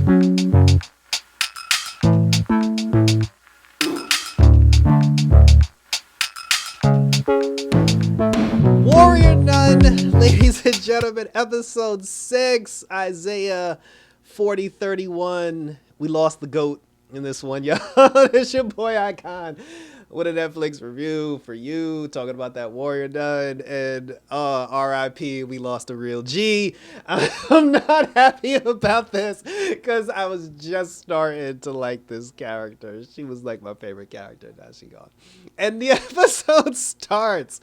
Warrior Nun, ladies and gentlemen, episode 6, Isaiah 40:31. We lost the GOAT in this one, yo. It's your boy Icon with a Netflix review for you, talking about that Warrior Nun, and RIP, we lost a real G. I'm not happy about this because I was just starting to like this character. She was like my favorite character. Now she gone. And the episode starts.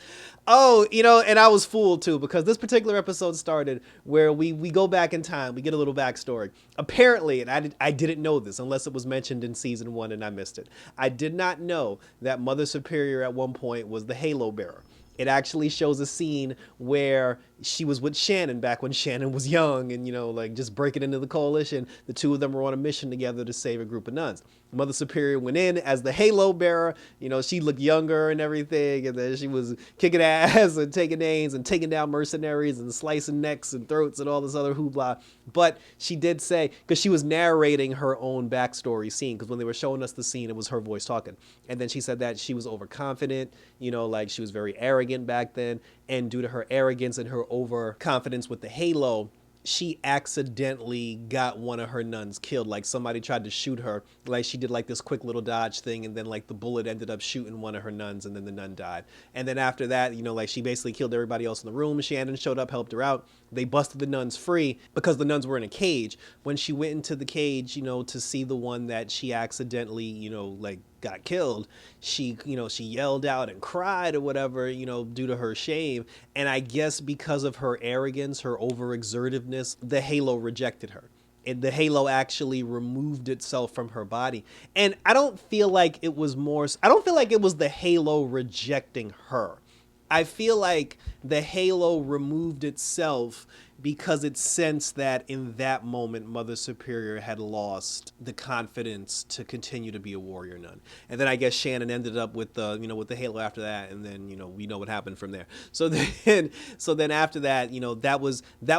Oh, and I was fooled too, because this particular episode started where we go back in time. We get a little backstory. Apparently, and I didn't know this unless it was mentioned in season 1 and I missed it. I did not know that Mother Superior at one point was the Halo bearer. It actually shows a scene where she was with Shannon back when Shannon was young and, like just breaking into the coalition. The two of them were on a mission together to save a group of nuns. Mother Superior went in as the Halo bearer. She looked younger and everything. And then she was kicking ass and taking names and taking down mercenaries and slicing necks and throats and all this other hoopla. But she did say, because she was narrating her own backstory scene, because when they were showing us the scene, it was her voice talking. And then she said that she was overconfident, like she was very arrogant back then. And due to her arrogance and her overconfidence with the Halo, she accidentally got one of her nuns killed. Like somebody tried to shoot her. Like she did like this quick little dodge thing, and then like the bullet ended up shooting one of her nuns, and then the nun died. And then after that, like she basically killed everybody else in the room. Shannon showed up, helped her out. They busted the nuns free because the nuns were in a cage. When she went into the cage, to see the one that she accidentally, like got killed, she yelled out and cried or whatever, due to her shame. And I guess because of her arrogance, her overexertiveness, the Halo rejected her. And the Halo actually removed itself from her body. And I don't feel like it was the Halo rejecting her. I feel like the Halo removed itself because it sensed that in that moment, Mother Superior had lost the confidence to continue to be a warrior nun. And then I guess Shannon ended up with the Halo after that, and then we know what happened from there. So then after that, that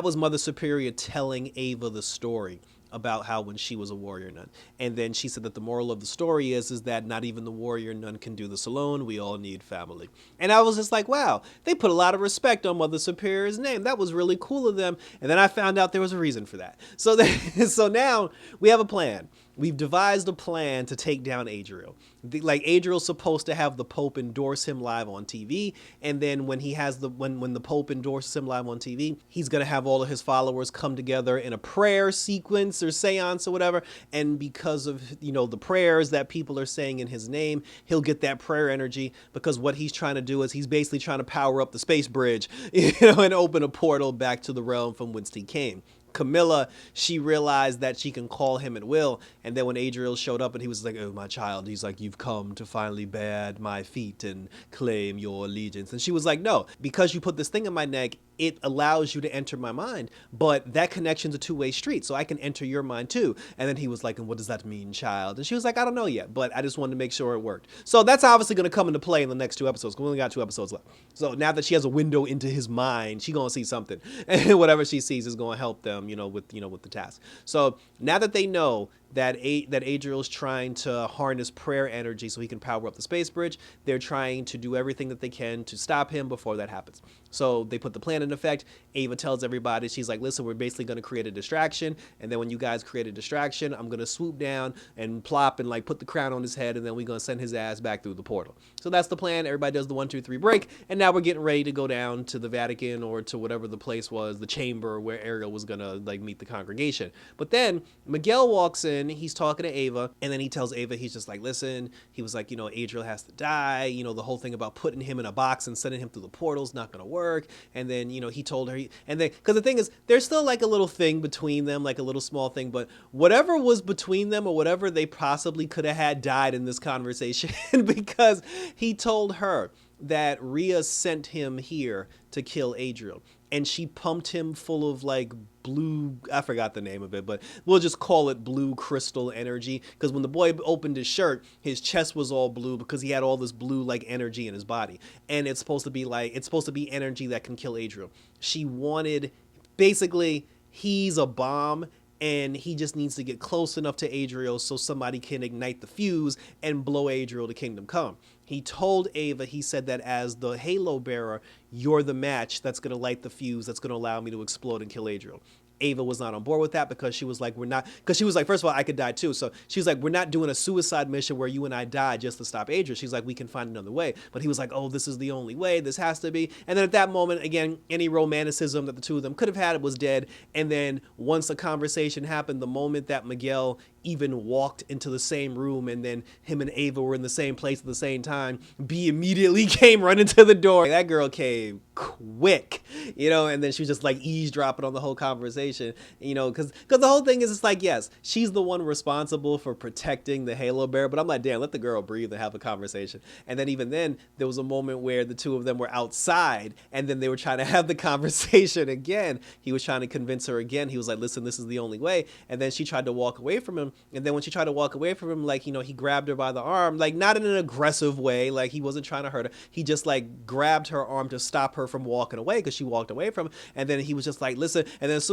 was Mother Superior telling Ava the story about how when she was a warrior nun. And then she said that the moral of the story is that not even the warrior nun can do this alone. We all need family. And I was just like, wow, they put a lot of respect on Mother Superior's name. That was really cool of them. And then I found out there was a reason for that. So now we have a plan. We've devised a plan to take down Adriel. Adriel's supposed to have the Pope endorse him live on TV, and then when the Pope endorses him live on TV, he's gonna have all of his followers come together in a prayer sequence or seance or whatever. And because of the prayers that people are saying in his name, he'll get that prayer energy. Because what he's trying to do is he's basically trying to power up the space bridge, and open a portal back to the realm from whence he came. Camilla, she realized that she can call him at will. And then when Adriel showed up and he was like, oh, my child, he's like, you've come to finally bear at my feet and claim your allegiance. And she was like, no, because you put this thing in my neck, it allows you to enter my mind. But that connection's a two-way street, so I can enter your mind too. And then he was like, and what does that mean, child? And she was like, I don't know yet, but I just wanted to make sure it worked. So that's obviously going to come into play in the next 2 episodes. We only got 2 episodes left. So now that she has a window into his mind, she's going to see something. And whatever she sees is going to help them, with the task. So now that they know that Adriel's trying to harness prayer energy so he can power up the space bridge, they're trying to do everything that they can to stop him before that happens. So they put the plan in effect. Ava tells everybody, she's like, listen, we're basically going to create a distraction. And then when you guys create a distraction, I'm going to swoop down and plop and like put the crown on his head. And then we're going to send his ass back through the portal. So that's the plan. Everybody does the 1, 2, 3 break. And now we're getting ready to go down to the Vatican or to whatever the place was, the chamber where Ariel was going to like meet the congregation. But then Miguel walks in, he's talking to Ava, and then he tells Ava, he's just like, listen, he was like, Adriel has to die. The whole thing about putting him in a box and sending him through the portal's not going to work. And then, he told her, and then, because the thing is, there's still like a little thing between them, like a little small thing, but whatever was between them or whatever they possibly could have had died in this conversation because he told her that Rhea sent him here to kill Adriel. And she pumped him full of like blue, I forgot the name of it, but we'll just call it blue crystal energy. Because when the boy opened his shirt, his chest was all blue because he had all this blue like energy in his body. And it's supposed to be energy that can kill Adriel. She wanted, basically, he's a bomb and he just needs to get close enough to Adriel so somebody can ignite the fuse and blow Adriel to kingdom come. He told Ava, he said that as the Halo bearer, you're the match that's going to light the fuse that's going to allow me to explode and kill Adriel. Ava was not on board with that because she was like, we're not, because she was like, first of all, I could die too. So she was like, we're not doing a suicide mission where you and I die just to stop Adriel. She's like, we can find another way. But he was like, oh, this is the only way. This has to be. And then at that moment, again, any romanticism that the two of them could have had was dead. And then once the conversation happened, the moment that Miguel even walked into the same room and then him and Ava were in the same place at the same time, B immediately came running to the door. That girl came quick, and then she was just like eavesdropping on the whole conversation, because the whole thing is, it's like, yes, she's the one responsible for protecting the Halo bear, but I'm like, damn, let the girl breathe and have a conversation. And then even then, there was a moment where the two of them were outside and then they were trying to have the conversation again. He was trying to convince her again. He was like, listen, this is the only way. And then she tried to walk away from him. And then when she tried to walk away from him, like, he grabbed her by the arm, like not in an aggressive way, like he wasn't trying to hurt her. He just like grabbed her arm to stop her from walking away because she walked away from him. And then he was just like, listen. And then as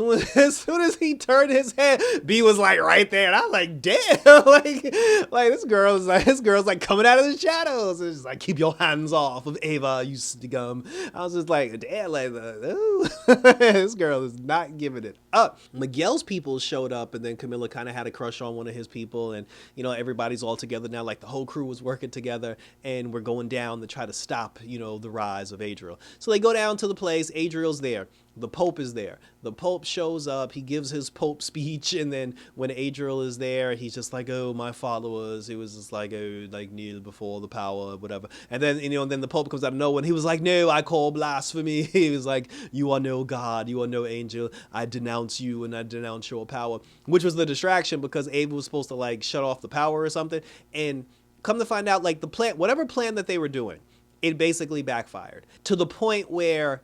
soon as he turned his head, B was like right there. And I was like, damn, like this girl's like coming out of the shadows. It's just like, keep your hands off of Ava, you scum. I was just like, damn, like, this girl is not giving it up. Miguel's people showed up, and then Camilla kind of had a crush on one of his people, and everybody's all together now, like the whole crew was working together, and we're going down to try to stop the rise of Adriel. So they go down to the place. Adriel's there. The Pope is there. The Pope shows up. He gives his Pope speech, and then when Adriel is there, he's just like, oh, my followers. He was just like, oh, like kneel before the power, whatever. And then then the Pope comes out of nowhere, and he was like, no, I call blasphemy. He was like, you are no God, you are no angel. I denounce you, and I denounce your power, which was the distraction because Ava was supposed to like shut off the power or something. And come to find out, like the plan, whatever plan that they were doing, it basically backfired to the point where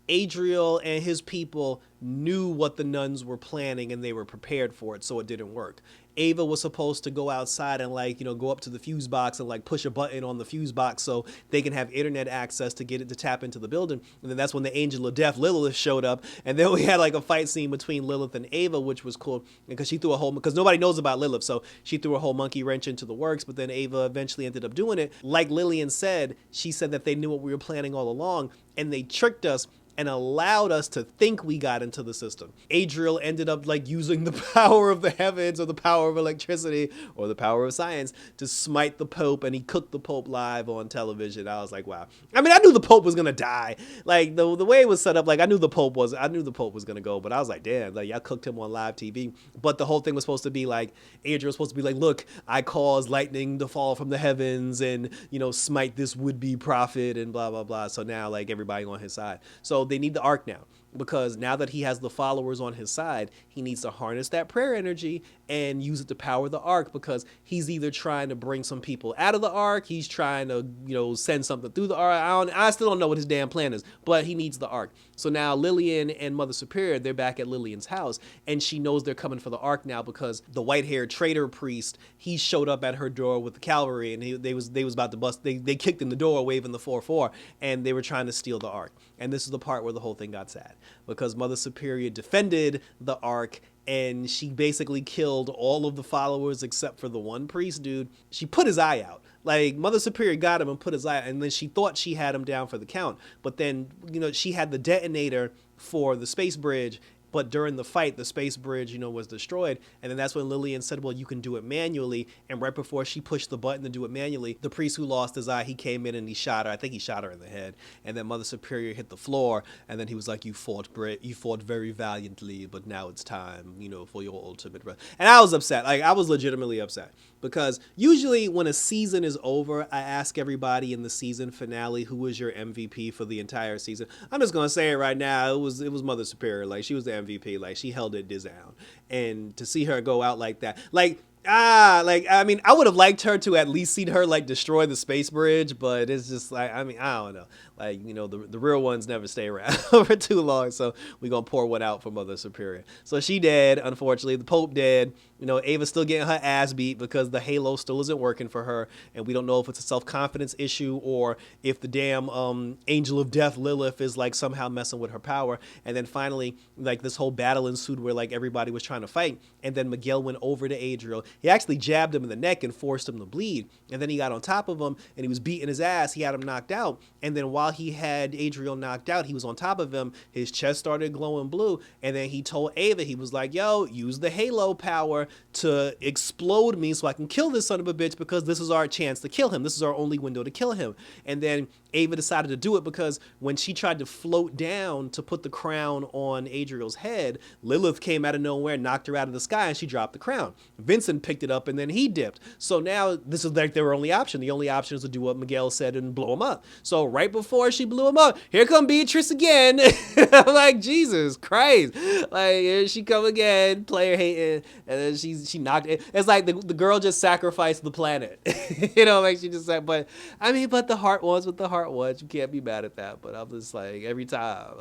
Adriel and his people knew what the nuns were planning and they were prepared for it, so it didn't work. Ava was supposed to go outside and go up to the fuse box and push a button on the fuse box so they can have internet access to get it to tap into the building. And then that's when the angel of death, Lilith, showed up. And then we had a fight scene between Lilith and Ava, which was cool because she threw because nobody knows about Lilith. So she threw a whole monkey wrench into the works, but then Ava eventually ended up doing it. Like Lillian said, she said that they knew what we were planning all along and they tricked us and allowed us to think we got into the system. Adriel ended up using the power of the heavens or the power of electricity or the power of science to smite the Pope, and he cooked the Pope live on television. I was like, wow. I mean, I knew the Pope was gonna die. The way it was set up, I knew the Pope was gonna go, but I was like, damn, y'all cooked him on live TV. But the whole thing was supposed to be Adriel was supposed to be look, I caused lightning to fall from the heavens and smite this would-be prophet and blah blah blah. So now everybody on his side. So they need the ark now, because now that he has the followers on his side, he needs to harness that prayer energy and use it to power the ark, because he's either trying to bring some people out of the ark, he's trying to send something through the ark. I still don't know what his damn plan is, but he needs the ark. So now Lillian and Mother Superior, they're back at Lillian's house, and she knows they're coming for the ark now because the white-haired traitor priest, he showed up at her door with the cavalry, and they was about to bust. They kicked in the door waving the 4-4, and they were trying to steal the ark. And this is the part where the whole thing got sad, because Mother Superior defended the ark, and she basically killed all of the followers except for the one priest dude. She put his eye out. Mother Superior got him and put his eye out, and then she thought she had him down for the count. But then, she had the detonator for the space bridge, but during the fight, the space bridge, was destroyed. And then that's when Lillian said, well, you can do it manually. And right before she pushed the button to do it manually, the priest who lost his eye, he came in and he shot her. I think he shot her in the head. And then Mother Superior hit the floor. And then he was like, you fought very valiantly, but now it's time, for your ultimate rest. And I was upset. I was legitimately upset. Because usually when a season is over, I ask everybody in the season finale who was your MVP for the entire season. I'm just gonna say it right now. It was Mother Superior. She was the MVP. She held it down. And to see her go out like that, I would have liked her to at least see her destroy the space bridge, but it's just I don't know. Like, you know, the real ones never stay around for too long. So we're going to pour one out for Mother Superior. So she dead, unfortunately. The Pope dead. You know, Ava's still getting her ass beat because the halo still isn't working for her. And we don't know if it's a self-confidence issue or if the damn angel of death, Lilith, is like somehow messing with her power. And then finally, like this whole battle ensued where like everybody was trying to fight. And then Miguel went over to Adriel. He actually jabbed him in the neck and forced him to bleed. And then he got on top of him and he was beating his ass. He had him knocked out. And then while he had Adriel knocked out, he was on top of him. His chest started glowing blue. And then he told Ava, he was like, yo, use the halo power to explode me so I can kill this son of a bitch because this is our chance to kill him. This is our only window to kill him. And then Ava decided to do it because when she tried to float down to put the crown on Adriel's head, Lilith came out of nowhere, knocked her out of the sky, and she dropped the crown. Vincent picked it up and then he dipped. So now this is like their only option. The only option is to do what Miguel said and blow him up. So right before she blew him up, here come Beatrice again. I'm like, Jesus Christ. Like, here she come again, player hating, and then she knocked it. It's like the girl just sacrificed the planet. You know, like she just said, but I mean, but the heart wants what the heart wants. You can't be mad at that. But I'm just like, every time.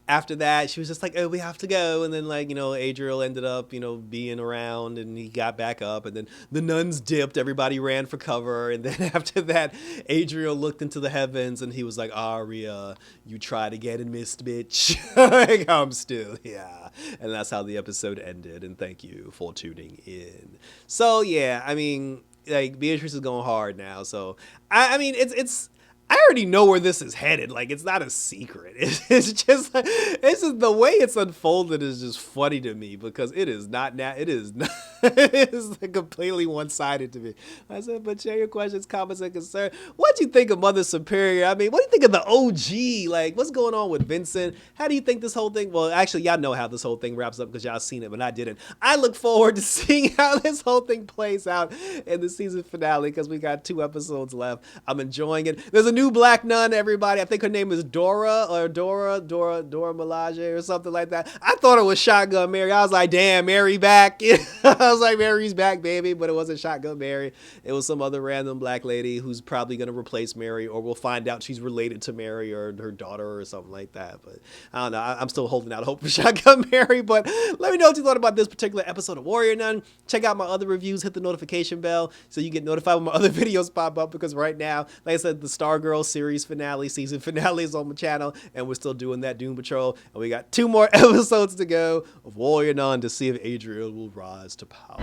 After that, she was just like, oh, we have to go. And then like, you know, Adriel ended up, you know, being around and he got back up and then the nuns dipped. Everybody ran for cover. And then after that, Adriel looked into the heavens and he was like, Aria, you tried again and missed, bitch. Like, I'm still, yeah. And that's how the episode ended. And thank you for tuning in. So yeah, I mean, like Beatrice is going hard now. So I mean, it's I already know where this is headed. Like, it's not a secret. It's just like, it's just the way it's unfolded is just funny to me because it is not now. It is not. It is like completely one-sided to me. I said, but share your questions, comments, and concerns. What do you think of Mother Superior? I mean, what do you think of the OG? Like, what's going on with Vincent? How do you think this whole thing? Well, actually, y'all know how this whole thing wraps up because y'all seen it, but I didn't. I look forward to seeing how this whole thing plays out in the season finale because we got 2 episodes left. I'm enjoying it. There's a new black nun, everybody. I think her name is Dora Milaje or something like that. I thought it was Shotgun Mary. I was like, damn, Mary back. I was like, Mary's back, baby, but it wasn't Shotgun Mary. It was some other random black lady who's probably going to replace Mary, or we'll find out she's related to Mary or her daughter or something like that. But I don't know. I'm still holding out hope for Shotgun Mary, but let me know what you thought about this particular episode of Warrior Nun. Check out my other reviews. Hit the notification bell so you get notified when my other videos pop up, because right now, like I said, the Stargirl series finale, season finale is on my channel, and we're still doing that Doom Patrol, and we got 2 more episodes to go of Warrior Nun to see if Adriel will rise to power.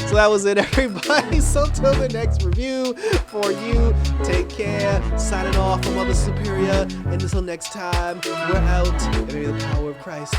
So that was it, everybody. So till the next review for you, take care. Signing off from Mother Superior, and until next time, we're out, and may the power of Christ.